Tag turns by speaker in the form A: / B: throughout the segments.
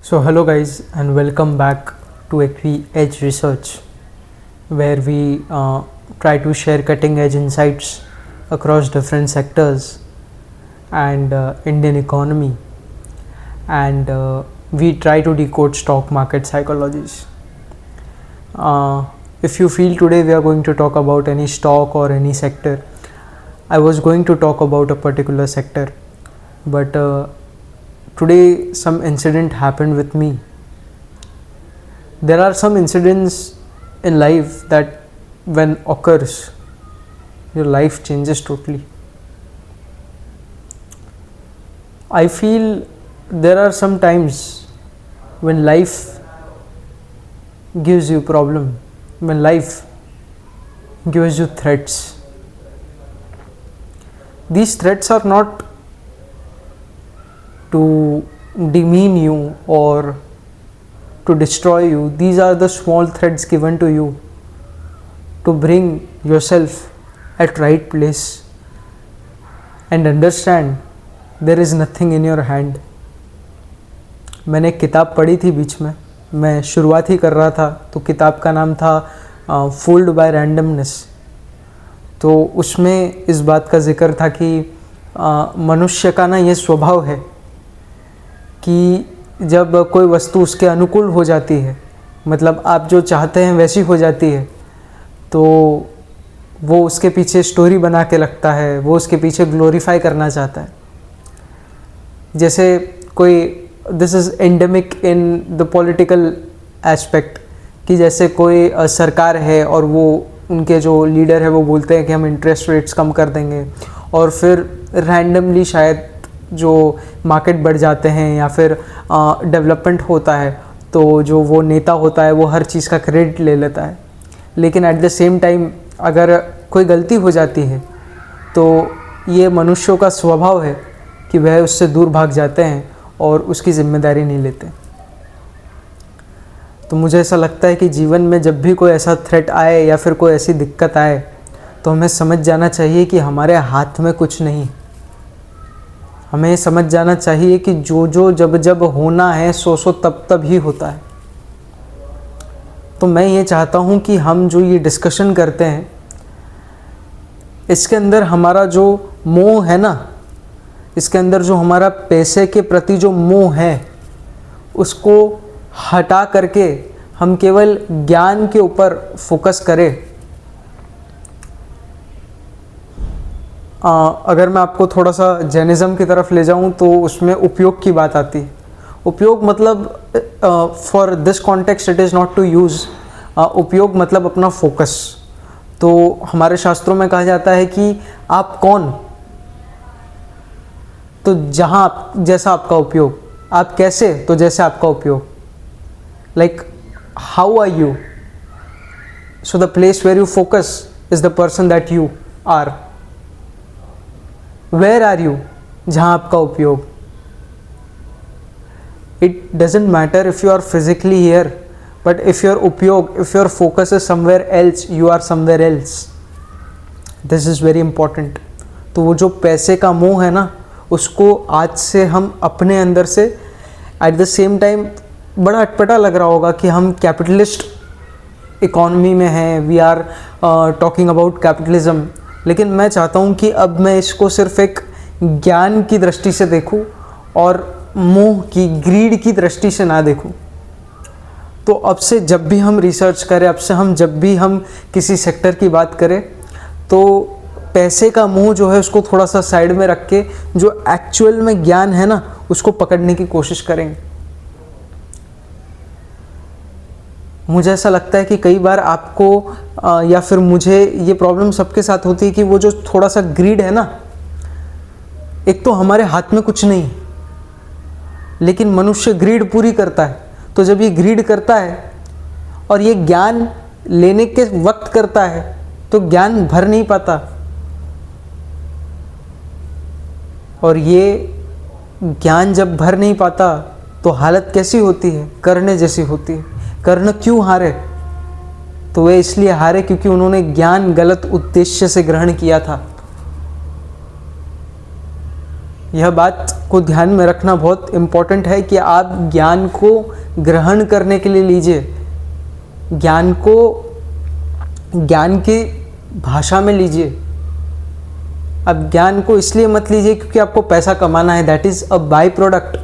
A: So hello guys and welcome back to Equi Edge Research, where we try to share cutting edge insights across different sectors and Indian economy, and we try to decode stock market psychologies. If you feel today we are going to talk about any stock or any sector, I was going to talk about a particular sector, but today some incident happened with me. There are some incidents in life that when occurs, your life changes totally. I feel there are some times when life gives you problem, when life gives you threats. These threats are not to demean you or to destroy you. These are the small threats given to you to bring yourself at right place and understand there is nothing in your hand. मैंने एक किताब पढ़ी थी बीच में, मैं शुरुआत ही कर रहा था, तो किताब का नाम था फूल्ड बाय रैंडमनेस। तो उसमें इस बात का जिक्र था कि मनुष्य का ना ये स्वभाव है कि जब कोई वस्तु उसके अनुकूल हो जाती है, मतलब आप जो चाहते हैं वैसी हो जाती है, तो वो उसके पीछे स्टोरी बना के लगता है, वो उसके पीछे ग्लोरीफाई करना चाहता है। जैसे कोई, this is endemic in the political aspect, कि जैसे कोई सरकार है और वो उनके जो लीडर है वो बोलते हैं कि हम इंटरेस्ट रेट्स कम कर देंगे, और फिर रैंडमली शायद जो मार्केट बढ़ जाते हैं या फिर डेवलपमेंट होता है, तो जो वो नेता होता है वो हर चीज़ का क्रेडिट ले लेता है। लेकिन एट द सेम टाइम अगर कोई गलती हो जाती है तो ये मनुष्यों का स्वभाव है कि वह उससे दूर भाग जाते हैं और उसकी जिम्मेदारी नहीं लेते। तो मुझे ऐसा लगता है कि जीवन में जब भी कोई ऐसा थ्रेट आए या फिर कोई ऐसी दिक्कत आए तो हमें समझ जाना चाहिए कि हमारे हाथ में कुछ नहीं। हमें समझ जाना चाहिए कि जो जब होना है सो तब ही होता है। तो मैं ये चाहता हूँ कि हम जो ये डिस्कशन करते हैं इसके अंदर हमारा जो मोह है ना, इसके अंदर जो हमारा पैसे के प्रति जो मोह है उसको हटा करके हम केवल ज्ञान के ऊपर फोकस करें। अगर मैं आपको थोड़ा सा जैनिज़्म की तरफ ले जाऊं तो उसमें उपयोग की बात आती है। उपयोग मतलब for this context it is not to use, उपयोग मतलब अपना फोकस। तो हमारे शास्त्रों में कहा जाता है कि आप कौन, तो जहाँ आप जैसा आपका उपयोग, आप कैसे, तो जैसे आपका उपयोग। Like how are you, so the place where you focus is the person that you are. Where are you, जहाँ आपका उपयोग। It doesn't matter if you are physically here, but if your उपयोग, if your focus is somewhere else, you are somewhere else. This is very important. तो वो जो पैसे का मोह है ना, उसको आज से हम अपने अंदर से, एट द सेम टाइम बड़ा अटपटा लग रहा होगा कि हम कैपिटलिस्ट इकॉनमी में हैं, we are talking about capitalism, लेकिन मैं चाहता हूँ कि अब मैं इसको सिर्फ एक ज्ञान की दृष्टि से देखूँ और मोह की, ग्रीड की दृष्टि से ना देखूँ। तो अब से जब भी हम रिसर्च करें, अब से हम जब भी हम किसी सेक्टर की बात करें, तो पैसे का मोह जो है उसको थोड़ा सा साइड में रख के जो एक्चुअल में ज्ञान है ना उसको पकड़ने की कोशिश करेंगे। मुझे ऐसा लगता है कि कई बार आपको या फिर मुझे ये प्रॉब्लम सबके साथ होती है कि वो जो थोड़ा सा ग्रीड है ना, एक तो हमारे हाथ में कुछ नहीं, लेकिन मनुष्य ग्रीड पूरी करता है। तो जब ये ग्रीड करता है और ये ज्ञान लेने के वक्त करता है तो ज्ञान भर नहीं पाता, और ये ज्ञान जब भर नहीं पाता तो हालत कैसी होती है, कर्ण जैसी होती है। कर्ण क्यों हारे, तो वे इसलिए हारे क्योंकि उन्होंने ज्ञान गलत उद्देश्य से ग्रहण किया था। यह बात को ध्यान में रखना बहुत इम्पोर्टेंट है कि आप ज्ञान को ग्रहण करने के लिए लीजिए, ज्ञान को ज्ञान की भाषा में लीजिए। अब ज्ञान को इसलिए मत लीजिए क्योंकि आपको पैसा कमाना है, that is a by product.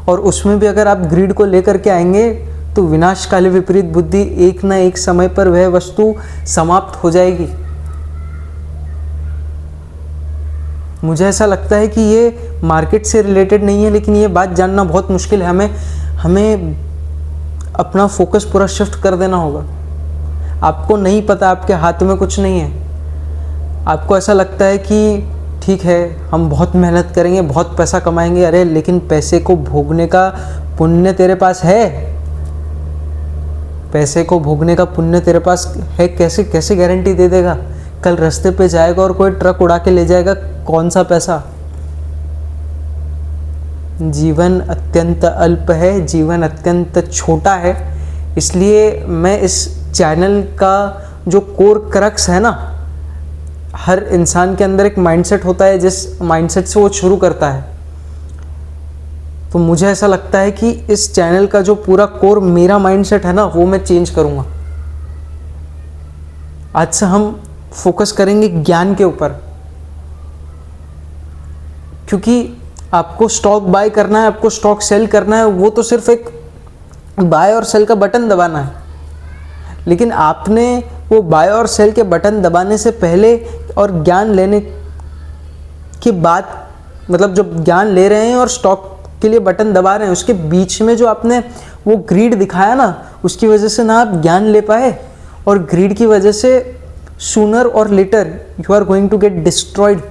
A: और उसमें भी अगर आप ग्रीड को लेकर के आएंगे तो विनाशकाले विपरीत बुद्धि, एक ना एक समय पर वह वस्तु समाप्त हो जाएगी। मुझे ऐसा लगता है कि ये मार्केट से रिलेटेड नहीं है, लेकिन ये बात जानना बहुत मुश्किल है। हमें अपना फोकस पूरा शिफ्ट कर देना होगा। आपको नहीं पता, आपके हाथ में कुछ नहीं है। आपको ऐसा लगता है कि ठीक है हम बहुत मेहनत करेंगे, बहुत पैसा कमाएंगे। अरे लेकिन पैसे को भोगने का पुण्य तेरे पास है, पैसे को भोगने का पुण्य तेरे पास है। कैसे गारंटी दे देगा? कल रास्ते पे जाएगा और कोई ट्रक उड़ा के ले जाएगा, कौन सा पैसा? जीवन अत्यंत अल्प है, जीवन अत्यंत छोटा है। इसलिए मैं इस चैनल का जो कोर क्रक्स है ना, हर इंसान के अंदर एक माइंडसेट होता है, जिस माइंडसेट से वो शुरू करता है। तो मुझे ऐसा लगता है कि इस चैनल का जो पूरा कोर मेरा माइंडसेट है ना, वो मैं चेंज करूँगा। आज से हम फोकस करेंगे ज्ञान के ऊपर, क्योंकि आपको स्टॉक बाय करना है, आपको स्टॉक सेल करना है, वो तो सिर्फ एक बाय और सेल का बटन दबाना है। लेकिन आपने वो बाय और सेल के बटन दबाने से पहले और ज्ञान लेने के बाद, मतलब जब ज्ञान ले रहे हैं और स्टॉक के लिए बटन दबा रहे हैं, उसके बीच में जो आपने वो ग्रीड दिखाया ना, उसकी वजह से ना आप ज्ञान ले पाए, और ग्रीड की वजह से सूनर और later you are going to get destroyed.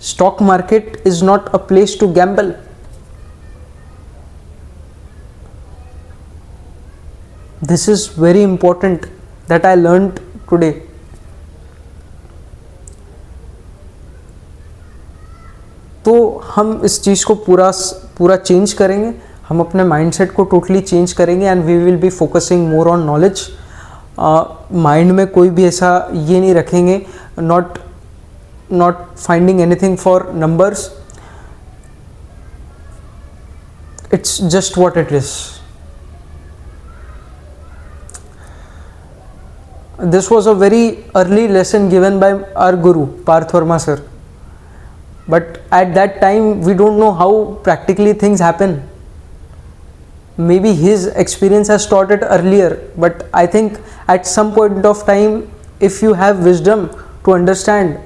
A: Stock market is not a place to gamble. This is very important that I learned today. तो हम इस चीज़ को पूरा चेंज करेंगे, हम अपने माइंडसेट को टोटली चेंज करेंगे and we will be focusing more on knowledge. Mind में कोई भी ऐसा ये नहीं रखेंगे, not finding anything for numbers, it's just what it is. This was a very early lesson given by our guru Parth Verma sir, but at that time we don't know how practically things happen. Maybe his experience has taught it earlier, but I think at some point of time, if you have wisdom to understand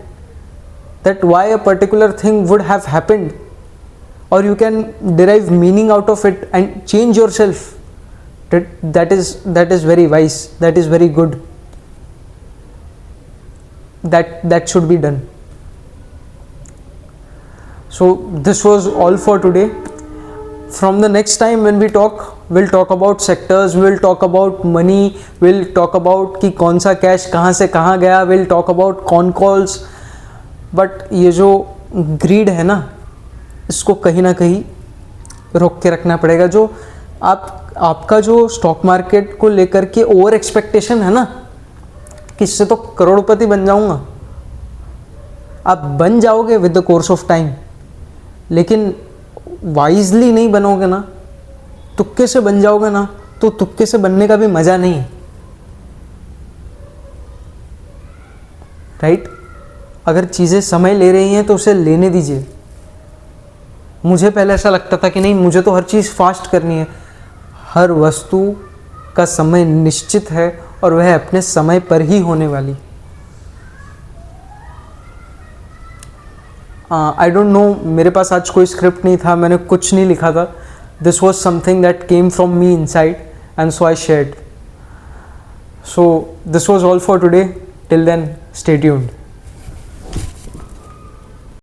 A: that why a particular thing would have happened, or you can derive meaning out of it and change yourself, that is very wise, that is very good. That should be done. So this was all for today. From the next time when we talk, we'll talk about sectors, we'll talk about money, we'll talk about कि कौन सा cash कहाँ से कहाँ गया, we'll talk about con calls. But ये जो grid है ना, इसको कहीं ना कहीं रोक के रखना पड़ेगा। जो आपका जो स्टॉक मार्केट को लेकर के ओवर एक्सपेक्टेशन है ना, इससे तो करोड़पति बन जाऊंगा, आप बन जाओगे with the course of time, लेकिन वाइजली नहीं बनोगे ना, तुक्के से बन जाओगे ना, तो तुक्के से बनने का भी मज़ा नहीं है, राइट? अगर चीज़ें समय ले रही हैं तो उसे लेने दीजिए। मुझे पहले ऐसा लगता था कि नहीं, मुझे तो हर चीज़ फास्ट करनी है। हर वस्तु का समय निश्चित है और वह अपने समय पर ही होने वाली। आई डोंट नो, मेरे पास आज कोई स्क्रिप्ट नहीं था, मैंने कुछ नहीं लिखा था। This was something that came from me inside and so I shared. So this was all for today. Till then, stay tuned.